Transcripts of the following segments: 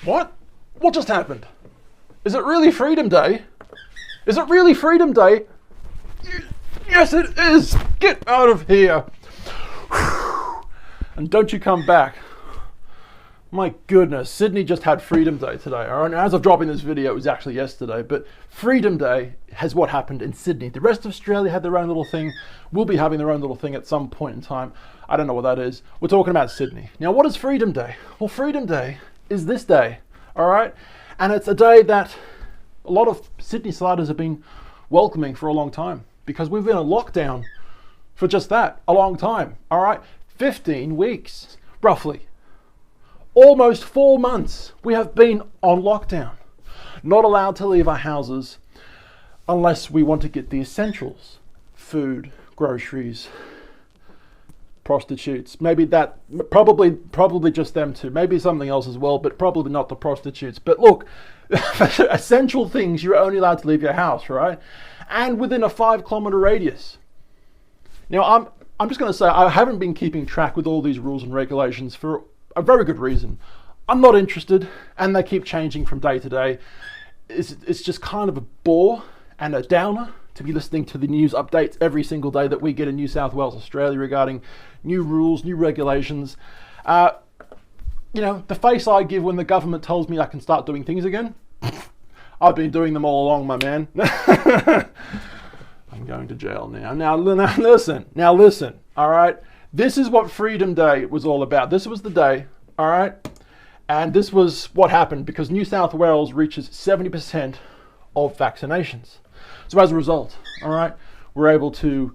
What? What just happened? Is it really Freedom Day? Is it really Freedom Day? Yes, it is. Get out of here. And don't you come back. My goodness, Sydney just had Freedom Day today. All right, now, as of dropping this video, it was actually yesterday, but Freedom Day has what happened in Sydney. The rest of Australia had their own little thing. We'll be having their own little thing at some point in time. I don't know what that is. We're talking about Sydney. Now, what is Freedom Day? Well, Freedom Day is this day, all right? And it's a day that a lot of Sydney sliders have been welcoming for a long time because we've been in lockdown for just that, a long time, all right? 15 weeks, roughly. Almost 4 months we have been on lockdown. Not allowed to leave our houses unless we want to get the essentials. Food, groceries, prostitutes. Maybe that, probably just them two. Maybe something else as well, but probably not the prostitutes. But look, essential things, you're only allowed to leave your house, right? And within a 5-kilometer radius. Now, I'm just going to say I haven't been keeping track with all these rules and regulations for a very good reason. I'm not interested, and they keep changing from day to day. It's just kind of a bore and a downer to be listening to the news updates every single day that we get in New South Wales, Australia regarding new rules, new regulations. You know, the face I give when the government tells me I can start doing things again, I've been doing them all along, my man. I'm going to jail now. Now listen, all right? This is what Freedom Day was all about. This was the day, all right? And this was what happened because New South Wales reaches 70% of vaccinations. So as a result, all right, we're able to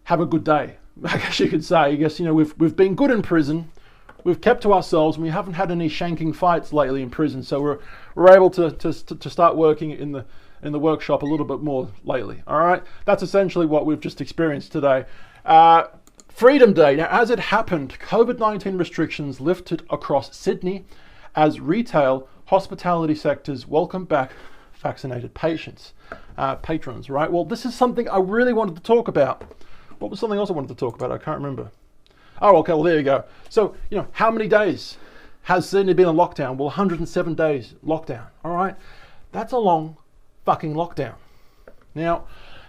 have a good day. I guess you could say. I guess, you know, we've been good in prison. We've kept to ourselves, and we haven't had any shanking fights lately in prison. So we're able to start working in the workshop a little bit more lately. All right, that's essentially what we've just experienced today. Freedom Day. Now, as it happened, COVID-19 restrictions lifted across Sydney as retail, hospitality sectors welcome back vaccinated patrons, right? Well, this is something I really wanted to talk about. What was something else I wanted to talk about? I can't remember. Oh, okay, well, there you go. So, you know, how many days has Sydney been in lockdown? Well, 107 days lockdown, all right? That's a long fucking lockdown. Now,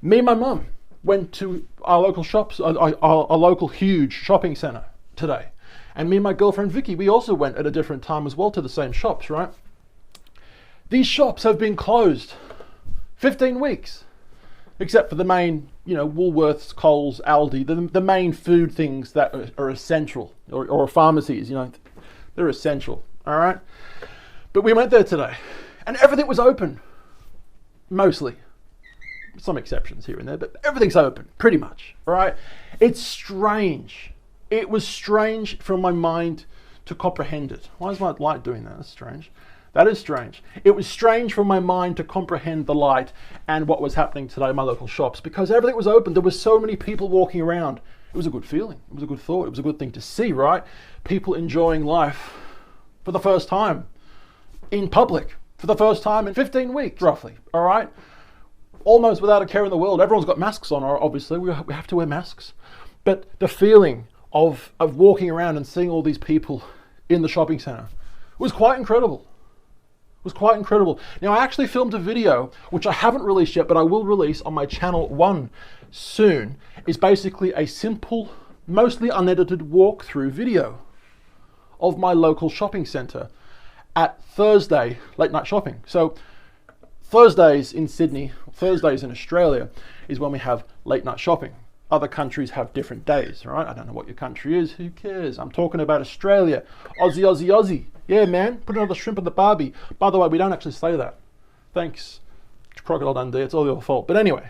me and my mum went to our local shops, a local huge shopping centre today. And me and my girlfriend Vicky, we also went at a different time as well to the same shops, right? These shops have been closed 15 weeks, except for the main, you know, Woolworths, Coles, Aldi, the main food things that are essential, or pharmacies, you know, they're essential, all right? But we went there today, and everything was open, mostly. Some exceptions here and there, but everything's open, pretty much, all right? It's strange. It was strange for my mind to comprehend it. Why is my light doing that? That's strange. That is strange. It was strange for my mind to comprehend the light and what was happening today in my local shops because everything was open. There were so many people walking around. It was a good feeling. It was a good thought. It was a good thing to see, right? People enjoying life for the first time in public, for the first time in 15 weeks, roughly, all right? Almost without a care in the world. Everyone's got masks on, obviously. We have to wear masks. But the feeling of walking around and seeing all these people in the shopping centre was quite incredible. It was quite incredible. Now, I actually filmed a video, which I haven't released yet, but I will release on my channel 1 soon. It's basically a simple, mostly unedited walkthrough video of my local shopping centre at Thursday late night shopping. So Thursdays in Sydney, Thursdays in Australia is when we have late night shopping. Other countries have different days, right? I don't know what your country is. Who cares? I'm talking about Australia. Aussie, Aussie, Aussie. Yeah, man. Put another shrimp in the barbie. By the way, we don't actually say that. Thanks, Crocodile Dundee. It's all your fault. But anyway.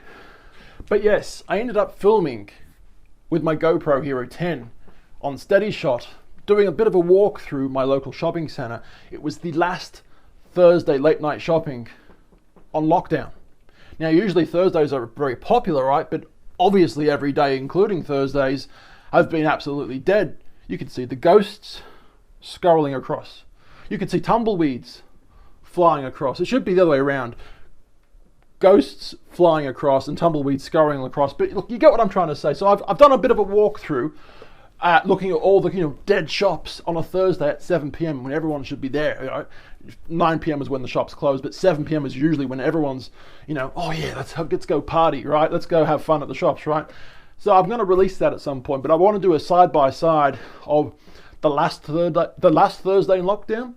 But yes, I ended up filming with my GoPro Hero 10 on steady shot, doing a bit of a walk through my local shopping centre. It was the last Thursday late night shopping on lockdown. Now, usually Thursdays are very popular, right? But obviously every day, including Thursdays, have been absolutely dead. You can see the ghosts scurrying across. You can see tumbleweeds flying across. It should be the other way around. Ghosts flying across and tumbleweeds scurrying across. But look, you get what I'm trying to say. So I've done a bit of a walkthrough looking at all the dead shops on a Thursday at 7 p.m. when everyone should be there. 9 p.m. is when the shops close, but 7 p.m. is usually when everyone's, oh yeah, let's go party, right? Let's go have fun at the shops, right? So I'm going to release that at some point, but I want to do a side-by-side of the last Thursday in lockdown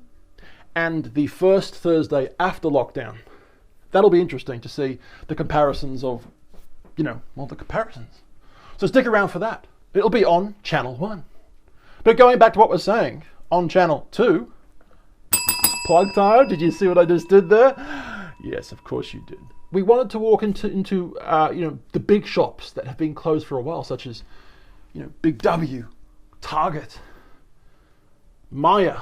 and the first Thursday after lockdown. That'll be interesting to see the comparisons of, the comparisons. So stick around for that. It'll be on Channel 1. But going back to what we're saying, on Channel 2, plug time, did you see what I just did there? Yes, of course you did. We wanted to walk into the big shops that have been closed for a while, such as, Big W, Target, Maya,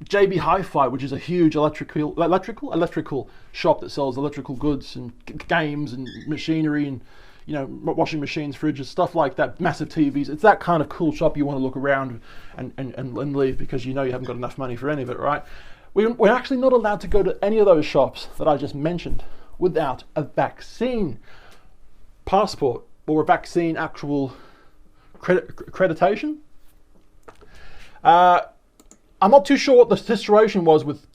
JB Hi-Fi, which is a huge electrical shop that sells electrical goods and games and machinery and washing machines, fridges, stuff like that, massive TVs. It's that kind of cool shop you want to look around and leave because you haven't got enough money for any of it, right? We're actually not allowed to go to any of those shops that I just mentioned without a vaccine passport or a vaccine actual accreditation. I'm not too sure what the situation was with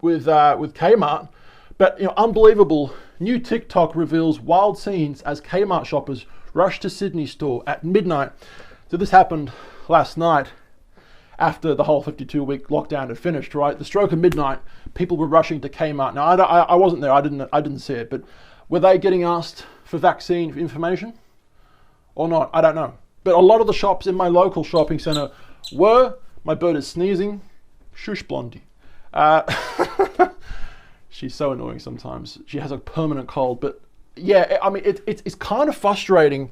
Kmart, but unbelievable. New TikTok reveals wild scenes as Kmart shoppers rush to Sydney store at midnight. So this happened last night after the whole 52-week lockdown had finished, right? The stroke of midnight, people were rushing to Kmart. Now, I wasn't there. I didn't see it. But were they getting asked for vaccine information or not? I don't know. But a lot of the shops in my local shopping centre were. My bird is sneezing. Shush, Blondie. She's so annoying sometimes. She has a permanent cold. But yeah, I mean, it's kind of frustrating.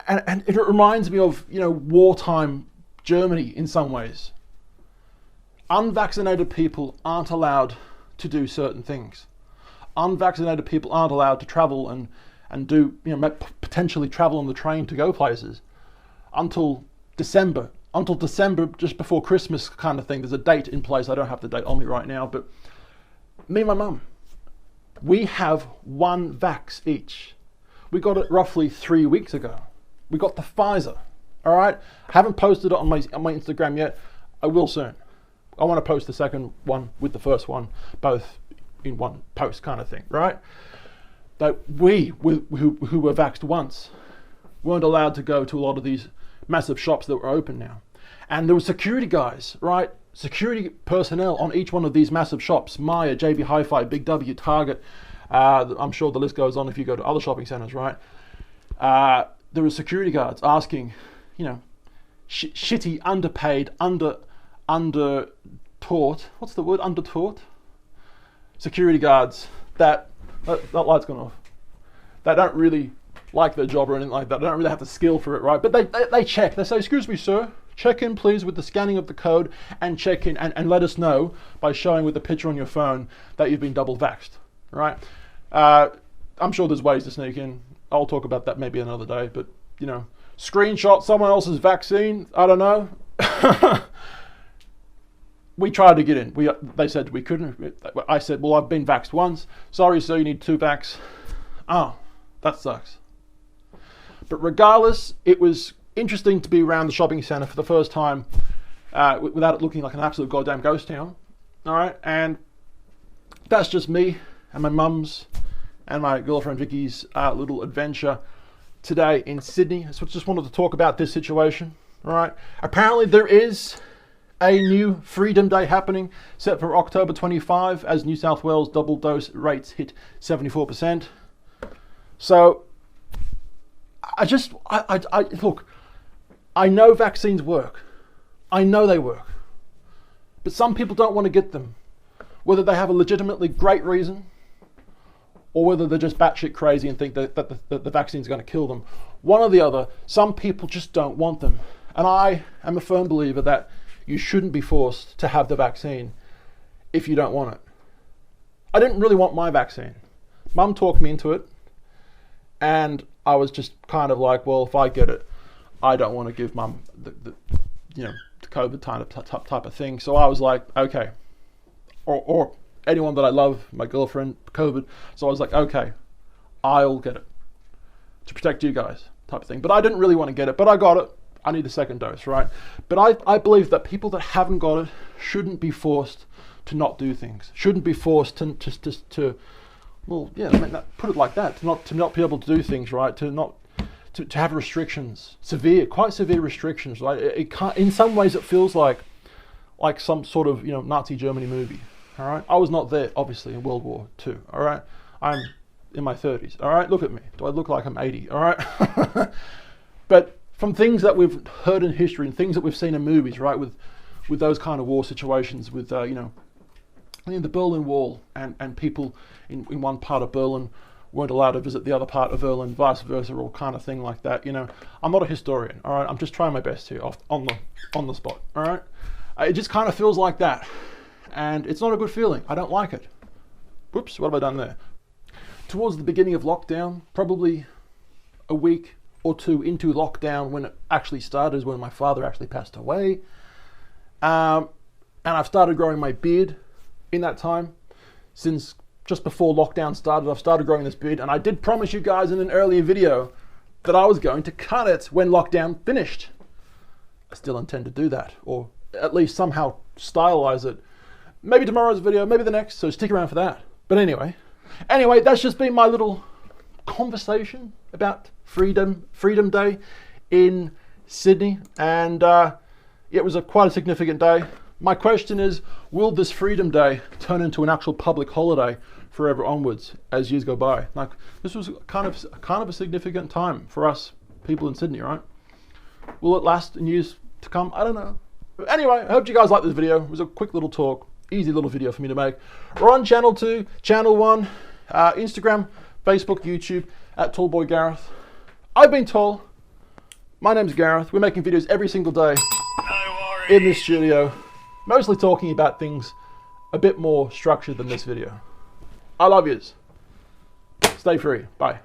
And it reminds me of, wartime Germany in some ways. Unvaccinated people aren't allowed to do certain things. Unvaccinated people aren't allowed to travel and do, potentially travel on the train to go places until December. Until December, just before Christmas kind of thing. There's a date in place. I don't have the date on me right now, but me and my mum, we have one vax each. We got it roughly 3 weeks ago. We got the Pfizer. All right. I haven't posted it on my Instagram yet. I will soon. I want to post the second one with the first one, both in one post kind of thing, right? That we who were vaxxed once weren't allowed to go to a lot of these massive shops that were open now. And there were security guys, right? Security personnel on each one of these massive shops, Maya, JB Hi-Fi, Big W, Target. I'm sure the list goes on if you go to other shopping centers, right? There were security guards asking, shitty, underpaid, under-taught, what's the word, under-taught? Security guards that light's gone off. They don't really like their job or anything like that. They don't really have the skill for it, right? But they check. They say, excuse me, sir, check in please with the scanning of the code and check in and let us know by showing with the picture on your phone that you've been double vaxxed, right? I'm sure there's ways to sneak in. I'll talk about that maybe another day, but screenshot someone else's vaccine, I don't know. We tried to get in. They said we couldn't. I said, well, I've been vaxxed once. Sorry, sir, you need 2 vax. Oh, that sucks. But regardless, it was interesting to be around the shopping centre for the first time without it looking like an absolute goddamn ghost town. All right, and that's just me and my mum's and my girlfriend Vicky's little adventure today in Sydney. So I just wanted to talk about this situation. All right, apparently there is a new Freedom Day happening set for October 25 as New South Wales double dose rates hit 74%. So I look, I know vaccines work. I know they work. But some people don't want to get them. Whether they have a legitimately great reason or whether they're just batshit crazy and think that the vaccine's going to kill them. One or the other, some people just don't want them. And I am a firm believer that you shouldn't be forced to have the vaccine if you don't want it. I didn't really want my vaccine. Mum talked me into it. And I was just kind of like, well, if I get it, I don't want to give Mum the COVID type of thing. So I was like, okay. Or anyone that I love, my girlfriend, COVID. So I was like, okay, I'll get it to protect you guys. type of thing. But I didn't really want to get it, but I got it. I need a second dose, right? But I believe that people that haven't got it shouldn't be forced to not do things. Shouldn't be forced to well, yeah, I mean, put it like that, to not be able to do things, right? To have restrictions, quite severe restrictions, right? It can't, in some ways it feels like some sort of, you know, Nazi Germany movie, all right? I was not there, obviously, in World War II, all right? I'm in my 30s, all right? Look at me. Do I look like I'm 80, all right? But from things that we've heard in history and things that we've seen in movies, right, with those kind of war situations, with, you know, the Berlin Wall and people in one part of Berlin weren't allowed to visit the other part of Berlin, vice versa, or kind of thing like that. You know, I'm not a historian, all right? I'm just trying my best here on the spot, all right? It just kind of feels like that, and it's not a good feeling. I don't like it. Whoops, what have I done there? Towards the beginning of lockdown, probably a week or two into lockdown, when it actually started, is when my father actually passed away, and I've started growing my beard in that time. Since just before lockdown started, I've started growing this beard, and I did promise you guys in an earlier video that I was going to cut it when lockdown finished. I still intend to do that, or at least somehow stylize it. Maybe tomorrow's video, maybe the next, so stick around for that. But anyway, that's just been my little conversation about Freedom Day in Sydney, and it was quite a significant day. My question is, will this Freedom Day turn into an actual public holiday forever onwards as years go by? Like, this was kind of a significant time for us people in Sydney, right? Will it last in years to come? I don't know. But anyway, I hope you guys liked this video. It was a quick little talk, easy little video for me to make. We're on channel 2, channel 1, Instagram, Facebook, YouTube, at Tallboy Gareth. I've been tall. My name's Gareth. We're making videos every single day in this studio. Mostly talking about things a bit more structured than this video. I love yous. Stay free. Bye.